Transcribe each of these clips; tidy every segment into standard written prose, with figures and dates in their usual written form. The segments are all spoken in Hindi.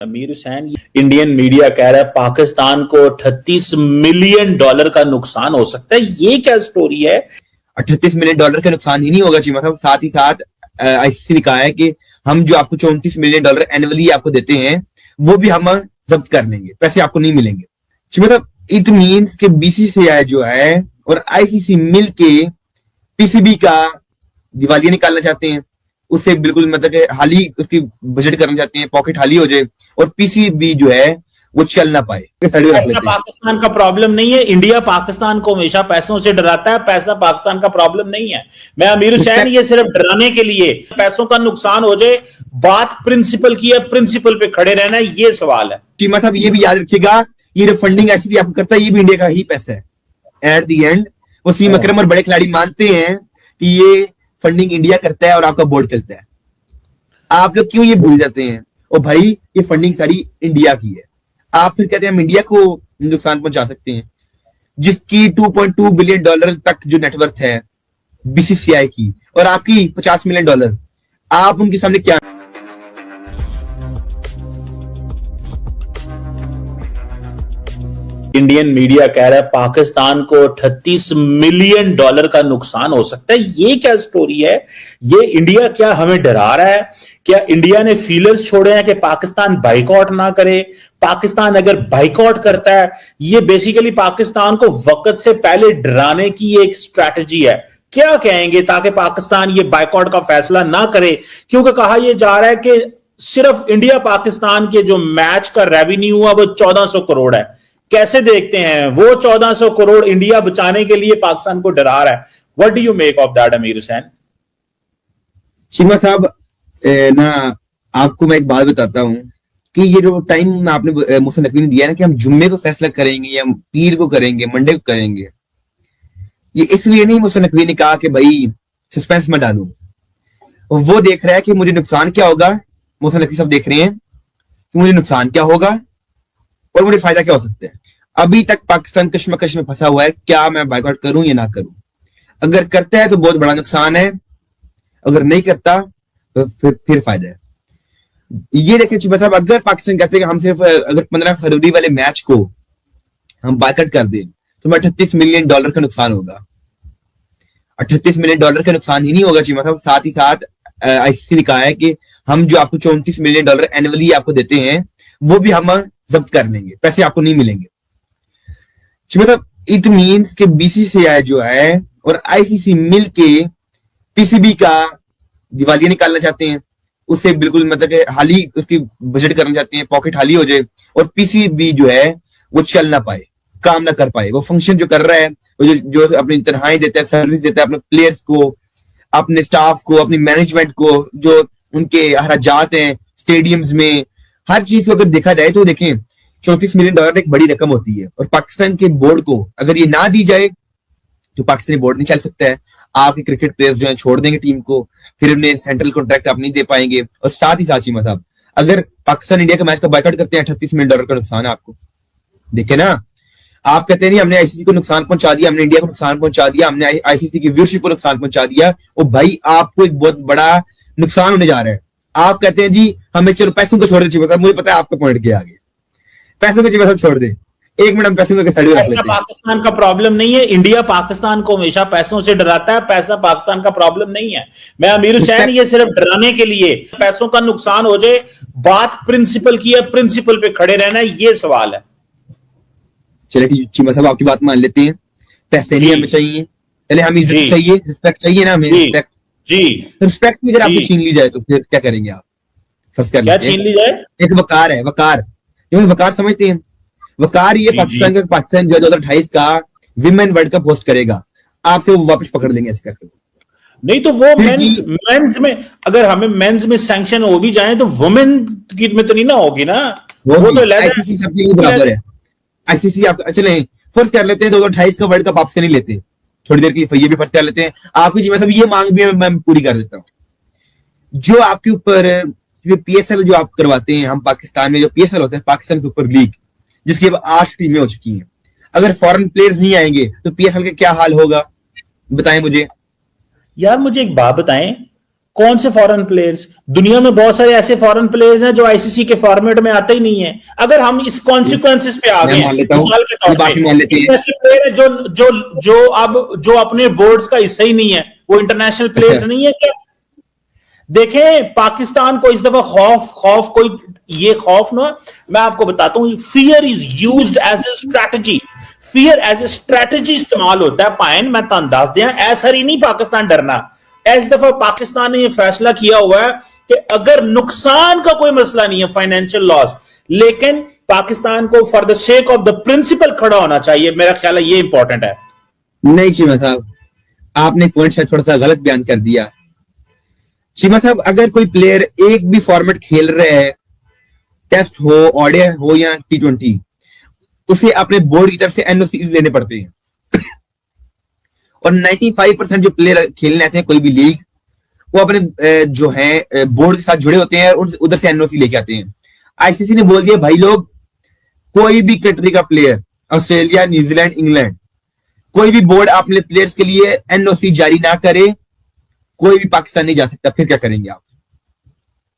अमीर हुसैन, इंडियन मीडिया कह रहा है पाकिस्तान को $38 मिलियन का नुकसान हो सकता है। ये क्या स्टोरी है? $38 मिलियन का नुकसान ही नहीं होगा चीमा साहब, साथ ही साथ आईसीसी ने कहा है कि हम जो आपको $34 मिलियन एनुअली आपको देते हैं वो भी हम जब्त कर लेंगे, पैसे आपको नहीं मिलेंगे। चीमा साहब, इट मीन्स के बीसीसीआई जो है और आईसीसी मिल के पीसीबी का दिवालिया निकालना चाहते हैं, उससे बिल्कुल मतलब कि हाली उसकी बजट करना चाहते हैं, पॉकेट हाली हो जाए और पीसीबी जो है वो चल ना पाए। पैसा पाकिस्तान का प्रॉब्लम नहीं है। इंडिया पाकिस्तान को हमेशा पैसों से डराता है, पैसा पाकिस्तान का प्रॉब्लम नहीं है। मैं अमीर हुसैन, ये सिर्फ डराने के लिए, पैसों का नुकसान हो जाए, बात प्रिंसिपल की है, प्रिंसिपल पे खड़े रहना है, ये सवाल है। चीमा साहब ये भी याद रखिएगा, ये जो फंडिंग आईसीसी आपको करता है ये भी इंडिया का ही पैसा है। एट दी एंड वसीम अकरम और बड़े खिलाड़ी मानते हैं कि ये फंडिंग इंडिया करता है और आपका बोर्ड चलता है। आप लोग क्यों ये भूल जाते हैं? और भाई ये फंडिंग सारी इंडिया की है। आप फिर कहते हैं हम इंडिया को नुकसान पहुंचा सकते हैं, जिसकी $2.2 बिलियन तक जो नेटवर्थ है बीसीसीआई की, और आपकी $50 मिलियन, आप उनके सामने क्या? इंडियन मीडिया कह रहा है पाकिस्तान को $38 मिलियन का नुकसान हो सकता है। ये क्या स्टोरी है? ये इंडिया क्या हमें डरा रहा है? क्या इंडिया ने फीलर्स छोड़े हैं कि पाकिस्तान बाइकआउट ना करे? पाकिस्तान अगर बाइकआउट करता है, ये बेसिकली पाकिस्तान को वक्त से पहले डराने की एक स्ट्रैटेजी है। क्या कहेंगे ताकि पाकिस्तान ये बाइकआउट का फैसला ना करे? क्योंकि कहा यह जा रहा है कि सिर्फ इंडिया पाकिस्तान के जो मैच का रेवेन्यू है वो 1400 करोड़ है। कैसे देखते हैं? वो 1400 करोड़ इंडिया बचाने के लिए पाकिस्तान को डरा रहा है। What do you make of that अमीर हुसैन? चीमा साहब ना, आपको मैं एक बात बताता हूं कि ये जो टाइम आपने मुझसे नकवी ने दिया ना कि हम जुम्मे को फैसला करेंगे या पीर को करेंगे, मंडे को करेंगे, ये इसलिए नहीं मुझसे नकवी ने कहा कि भाई सस्पेंस में डालूं। वो देख रहा है कि मुझे नुकसान क्या होगा। मुझसे नकवी साहब देख रहे हैं कि मुझे नुकसान क्या होगा और मुझे फायदा क्या हो सकता है। अभी तक पाकिस्तान कश्मकश में फंसा हुआ है, क्या मैं बाइकआउट करूं या ना करूं। अगर करता है तो बहुत बड़ा नुकसान है, अगर नहीं करता तो फिर फायदा है। ये देखें चीमा साहब, अगर पाकिस्तान कहते हैं कि हम सिर्फ अगर 15 फरवरी वाले मैच को हम बाइकआउट कर दें तो $38 मिलियन का नुकसान होगा। $38 मिलियन का नुकसान ही नहीं होगा चीमा साहब, साथ ही साथ आईसीसी ने कहा है कि हम जो आपको $34 मिलियन एनुअली आपको देते हैं वो भी हम जब्त कर लेंगे, पैसे आपको नहीं मिलेंगे। चीमा साहब, इट मीन्स के बीसीसीआई जो है और आईसीसी मिल के पीसीबी का दिवालिया निकालना चाहते हैं, उससे बिल्कुल मतलब कि हाली उसकी बजट करना चाहते हैं, पॉकेट हाली हो जाए और पीसीबी जो है वो चल ना पाए, काम ना कर पाए। वो फंक्शन जो कर रहा है, वो जो अपनी तनख्वाहें देता है, सर्विस देता है अपने प्लेयर्स को, अपने स्टाफ को, अपनी मैनेजमेंट को, जो उनके अखराजात हैं स्टेडियम्स में, हर चीज को अगर देखा जाए तो देखें $34 मिलियन एक बड़ी रकम होती है। और पाकिस्तान के बोर्ड को अगर ये ना दी जाए तो पाकिस्तानी बोर्ड नहीं चल सकता है। आपके क्रिकेट प्लेयर्स जो है छोड़ देंगे टीम को, फिर उन्हें सेंट्रल कॉन्ट्रैक्ट आप नहीं दे पाएंगे। और साथ ही साथ चीमा साहब, अगर पाकिस्तान इंडिया का मैच का बाइकआउट करते हैं, $38 मिलियन का नुकसान है आपको। देखे ना, आप कहते हैं नहीं हमने आईसीसी को नुकसान पहुंचा दिया, हमने इंडिया को नुकसान पहुंचा दिया, हमने आईसीसी की व्यूअरशिप को नुकसान पहुंचा दिया। और भाई आपको एक बहुत बड़ा नुकसान होने जा रहा है। आप कहते हैं जी हमें चलो पैसों को छोड़ दे चीमा साहब, मुझे पता है आपका पॉइंट क्या आगे, पैसों को चीमा साहब छोड़ दे, एक मिनट हम पैसों को साइड रख लेते हैं। पाकिस्तान का प्रॉब्लम नहीं है। इंडिया पाकिस्तान को हमेशा पैसों से डराता है, पैसा पाकिस्तान का प्रॉब्लम नहीं है। मैं अमीर हुसैन, ये सिर्फ डराने के लिए, पैसों का नुकसान हो जाए, बात प्रिंसिपल की है, प्रिंसिपल पे खड़े रहना है, ये सवाल है। चलिए चीमा साहब आपकी बात मान लेते हैं, पैसे नहीं हमें चाहिए, पहले हम इज्जत चाहिए, रिस्पेक्ट चाहिए ना हमें। रिस्पेक्ट जी, रिस्पेक्ट भी अगर आपको छीन ली जाए तो फिर क्या करेंगे आप? फर्ज कर क्या छीन ली जाए? एक वकार है, वकार, वकार समझते हैं? वकार ये पाकिस्तान जो 2028 का विमेन वर्ल्ड कप होस्ट करेगा, आपसे वो वापस पकड़ लेंगे ऐसे करके। नहीं तो वो मेंस में, अगर हमें मेंस में सैंक्शन हो भी जाए तो वुमेन की में तो नहीं ना होगी ना। वो तो आईसीसी सबके लिए बराबर है। आईसीसी आप चले फर्ज कर लेते हैं 2028 का वर्ल्ड कप आपसे नहीं लेते, थोड़ी देर के लिए ये भी फर्ज कर लेते हैं। आपकी जी मतलब ये मांग भी मैं पूरी कर देता हूँ। जो आपके ऊपर पीएसएल जो आप करवाते हैं, हम पाकिस्तान में जो पीएसएल होता है, पाकिस्तान सुपर लीग, जिसकी अब 8 टीमें हो चुकी हैं, अगर फॉरेन प्लेयर्स नहीं आएंगे तो पीएसएल का क्या हाल होगा बताएं मुझे। यार मुझे एक बात बताएं, कौन से फॉरेन प्लेयर्स? दुनिया में बहुत सारे ऐसे फॉरेन प्लेयर्स हैं जो आईसीसी के फॉर्मेट में आते ही नहीं है। अगर हम इस कॉन्सिक्वेंसेस पे आ गए मिसाल के तौर पे, ऐसे प्लेयर है जो अपने बोर्ड्स का हिस्सा ही नहीं है, वो इंटरनेशनल प्लेयर्स नहीं है क्या? देखें, पाकिस्तान को इस दफा खौफ कोई ये खौफ ना, मैं आपको बताता हूं, fear is used as a strategy. Fear as a strategy इस्तेमाल होता है। पाइन मैं अंदाज दिया, ऐसा ही नहीं पाकिस्तान डरना। इस दफा पाकिस्तान ने यह फैसला किया हुआ है कि अगर नुकसान का कोई मसला नहीं है, फाइनेंशियल लॉस, लेकिन पाकिस्तान को for the sake of the principal खड़ा होना चाहिए। मेरा ख्याल है ये इंपॉर्टेंट है। नहीं चीमा साहब, आपने पॉइंट शायद थोड़ा सा गलत बयान कर दिया। चीमा साहब, अगर कोई प्लेयर एक भी फॉर्मेट खेल रहे हैं, टेस्ट हो, ओडीआई हो या T20, उसे अपने बोर्ड की तरफ से एनओसी लेने पड़ते हैं। और 95% जो प्लेयर खेलने आते हैं कोई भी लीग, वो अपने जो है बोर्ड के साथ जुड़े होते हैं और उधर से एनओसी लेके आते हैं। आईसीसी ने बोल दिया, भाई लोग, कोई भी कंट्री का प्लेयर, ऑस्ट्रेलिया, न्यूजीलैंड, इंग्लैंड, कोई भी बोर्ड अपने प्लेयर्स के लिए एनओसी जारी ना करे, कोई भी पाकिस्तान नहीं जा सकता। फिर क्या करेंगे आप?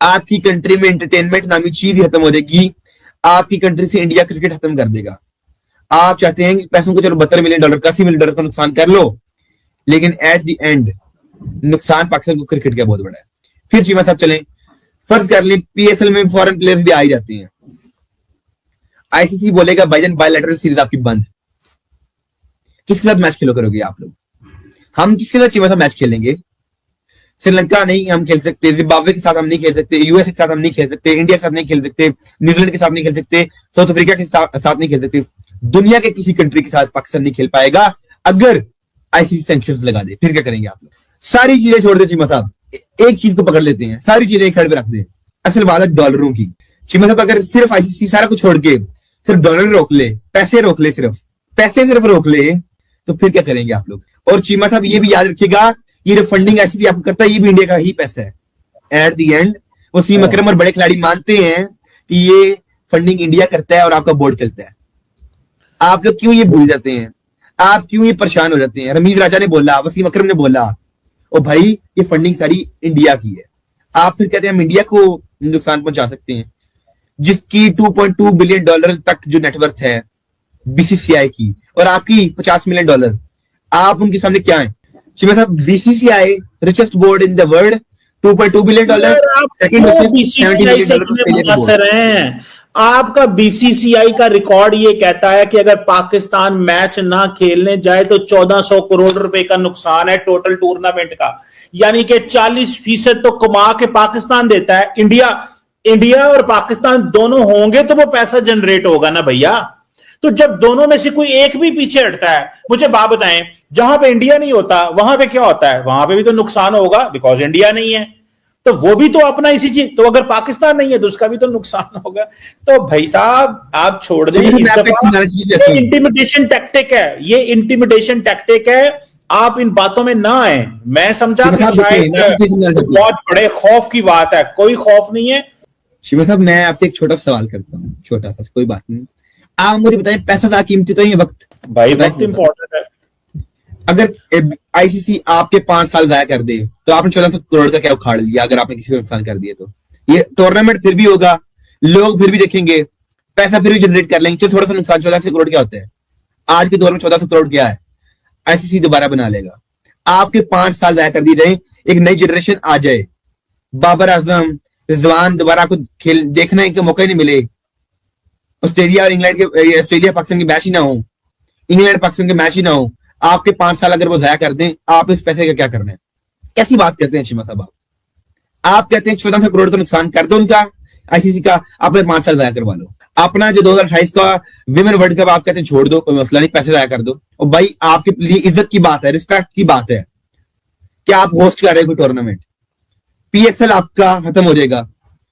आपकी कंट्री में एंटरटेनमेंट नामी चीज खत्म हो जाएगी। आपकी कंट्री से इंडिया क्रिकेट खत्म कर देगा। आप चाहते हैं कि पैसों को चलो $72 मिलियन, $80 मिलियन का नुकसान कर लो, लेकिन एट द एंड नुकसान पाकिस्तान को क्रिकेट का बहुत बड़ा है। फिर चीमा साहब चलें, फर्ज कर लें पीएसएल में फॉरेन प्लेयर्स भी आ ही जाते हैं। आईसीसी बोलेगा भाईजान बायलैटरल सीरीज आपकी बंद। किसके साथ मैच खेलो करोगे आप लोग? हम किसके साथ चीमा साहब मैच खेलेंगे? श्रीलंका नहीं हम खेल सकते, जिम्बाब्वे के साथ हम नहीं खेल सकते, यूएसए के साथ हम नहीं खेल सकते, इंडिया के साथ नहीं खेल सकते, न्यूजीलैंड के साथ नहीं खेल सकते, साउथ अफ्रीका के साथ नहीं खेल सकते। दुनिया के किसी कंट्री के साथ पाकिस्तान नहीं खेल पाएगा अगर आईसीसी सैंक्शंस लगा दे। फिर क्या करेंगे आप लोग? सारी चीजें छोड़ दे चीमा साहब, एक चीज को पकड़ लेते हैं, सारी चीजें एक साइड पे रख दे। असल बात है डॉलरों की। चीमा साहब, अगर सिर्फ आईसीसी सारा कुछ छोड़ के सिर्फ डॉलर रोक ले, पैसे रोक ले, सिर्फ पैसे सिर्फ रोक ले, तो फिर क्या करेंगे आप लोग? और चीमा साहब ये भी याद रखिएगा, ये जो फंडिंग आईसीसी आपको करता है, ये भी इंडिया का ही पैसा है। एट दी एंड वसीम अकरम और बड़े खिलाड़ी मानते हैं कि ये फंडिंग इंडिया करता है और आपका बोर्ड चलता है। आप लोग क्यों ये भूल जाते हैं? आप क्यों ये परेशान हो जाते हैं? रमीज राजा ने बोला, वसीम अकरम ने बोला, ओ भाई ये फंडिंग सारी इंडिया की है। आप फिर कहते हैं हम इंडिया को नुकसान पहुंचा सकते हैं, जिसकी $2.2 बिलियन तक जो नेटवर्थ है बीसीसीआई की, और आपकी $50 मिलियन। आप उनके सामने क्या है? चीमा साहब, BCCI richest board in the world, $2.2 billion, आपका बीसीसीआई का रिकॉर्ड ये कहता है कि अगर पाकिस्तान मैच ना खेलने जाए तो 1400 करोड़ रुपए का नुकसान है टोटल टूर्नामेंट का। यानी कि 40% तो कमा के पाकिस्तान देता है। इंडिया और पाकिस्तान दोनों होंगे तो वो पैसा जनरेट होगा ना भैया। तो जब दोनों में से कोई एक भी पीछे हटता है, मुझे बात बताएं, जहां पे इंडिया नहीं होता वहां पे क्या होता है? वहां पे भी तो नुकसान होगा, बिकॉज इंडिया नहीं है। तो वो भी तो अपना इसी चीज, तो अगर पाकिस्तान नहीं है तो उसका भी तो नुकसान होगा। तो भाई साहब आप छोड़ दें, ये इंटिमिडेशन टैक्टिक है, ये इंटिमिडेशन टैक्टिक है। आप इन बातों में ना आए। मैं समझा कि शायद बहुत बड़े खौफ की बात है, कोई खौफ नहीं है। शिवा साहब, मैं आपसे एक छोटा सवाल करता हूँ, छोटा सा, कोई बात नहीं। आप मुझे बताएं, पैसा ज्यादा कीमती तो ये वक्त? भाई वक्त इंपॉर्टेंट है। अगर आईसीसी आपके 5 साल जाया कर दे तो आपने 1400 करोड़ का क्या उखाड़ लिया? अगर आपने किसी को नुकसान कर दिया तो ये टूर्नामेंट फिर भी होगा, लोग फिर भी देखेंगे, पैसा फिर भी जनरेट कर लेंगे। थोड़ा सा नुकसान, 1400 करोड़ क्या होता है आज के दौर में? 1400 करोड़ क्या है? आईसीसी दोबारा बना लेगा। आपके 5 साल जाया कर दिए जाए, एक नई जनरेशन आ जाए, बाबर आजम, रिजवान, दोबारा आपको खेल देखने का मौका ही नहीं मिले। ऑस्ट्रेलिया और इंग्लैंड के, ऑस्ट्रेलिया पाकिस्तान के मैच ही ना हो, इंग्लैंड पाकिस्तान के मैच ही ना हो, आपके 5 साल अगर वो जाया कर दें, आप इस पैसे का क्या करना है? कैसी बात करते हैं चीमा साहब? आप कहते हैं 1400 करोड़ का नुकसान कर दो उनका, आईसीसी का, अपने 5 साल जाया करवा लो। अपना जो 2028 का विमेन वर्ल्ड कप आप कहते हैं छोड़ दो, कोई मसला नहीं, पैसे जाया कर दो। और भाई आपके लिए इज्जत की बात है, रिस्पेक्ट की बात है कि आप होस्ट कर रहे हो टूर्नामेंट। पीएसएल आपका खत्म हो जाएगा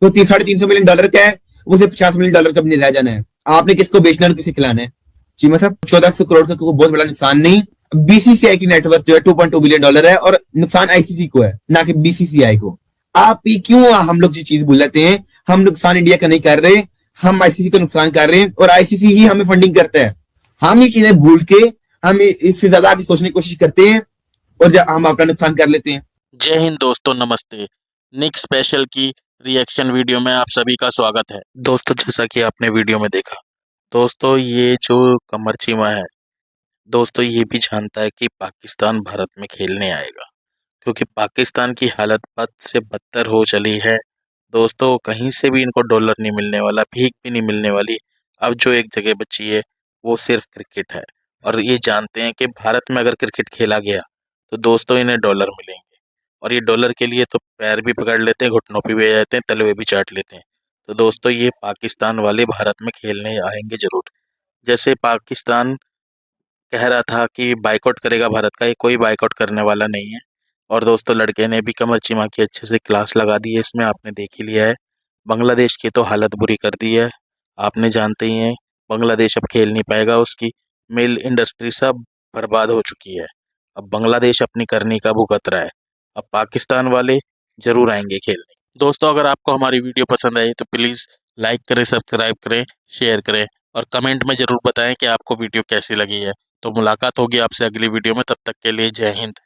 तो $350 मिलियन का है, उसे $50 मिलियन का भी नहीं रह जाना है। आपने किसको बेचना है, किसे खिलाना है? चीमा साहब, 1400 करोड़ का कोई बहुत बड़ा नुकसान नहीं। बीसीसीआई की नेटवर्थ जो है $2.2 बिलियन है, और नुकसान आईसीसी को है, ना कि बीसीसीआई को। आप क्यों हम लोग ये चीज भूल जाते हैं? हम नुकसान इंडिया का नहीं कर रहे, हम आईसीसी का नुकसान कर रहे हैं, और आईसीसी ही हमें फंडिंग करता है। हम ये चीजें भूल के हम इससे ज्यादा सोचने की कोशिश करते हैं और हम अपना नुकसान कर लेते हैं। जय हिंद दोस्तों, नमस्ते। निक स्पेशल की रिएक्शन वीडियो में आप सभी का स्वागत है। दोस्तों, जैसा कि आपने वीडियो में देखा, दोस्तों ये जो कमर चीमा है, दोस्तों ये भी जानता है कि पाकिस्तान भारत में खेलने आएगा, क्योंकि पाकिस्तान की हालत बद से बदतर हो चली है। दोस्तों, कहीं से भी इनको डॉलर नहीं मिलने वाला, भीख भी नहीं मिलने वाली। अब जो एक जगह बची है वो सिर्फ क्रिकेट है, और ये जानते हैं कि भारत में अगर क्रिकेट खेला गया तो दोस्तों इन्हें डॉलर मिलेंगे, और ये डॉलर के लिए तो पैर भी पकड़ लेते हैं, घुटनों पे भी आ जाते हैं, तलवे भी चाट लेते हैं। तो दोस्तों ये पाकिस्तान वाले भारत में खेलने आएंगे जरूर। जैसे पाकिस्तान कह रहा था कि बाइकआउट करेगा भारत का, ये कोई बाइकआउट करने वाला नहीं है। और दोस्तों लड़के ने भी कमर चिमा की अच्छे से क्लास लगा दी है, इसमें आपने देख ही लिया है। बांग्लादेश की तो हालत बुरी कर दी है, आपने जानते ही हैं। बांग्लादेश अब खेल नहीं पाएगा, उसकी मिल इंडस्ट्री सब बर्बाद हो चुकी है। अब बांग्लादेश अपनी करनी का भुगत रहा है। अब पाकिस्तान वाले जरूर आएंगे खेलने। दोस्तों, अगर आपको हमारी वीडियो पसंद आई तो प्लीज़ लाइक करें, सब्सक्राइब करें, शेयर करें, और कमेंट में ज़रूर बताएं कि आपको वीडियो कैसी लगी है। तो मुलाकात होगी आपसे अगली वीडियो में, तब तक के लिए जय हिंद।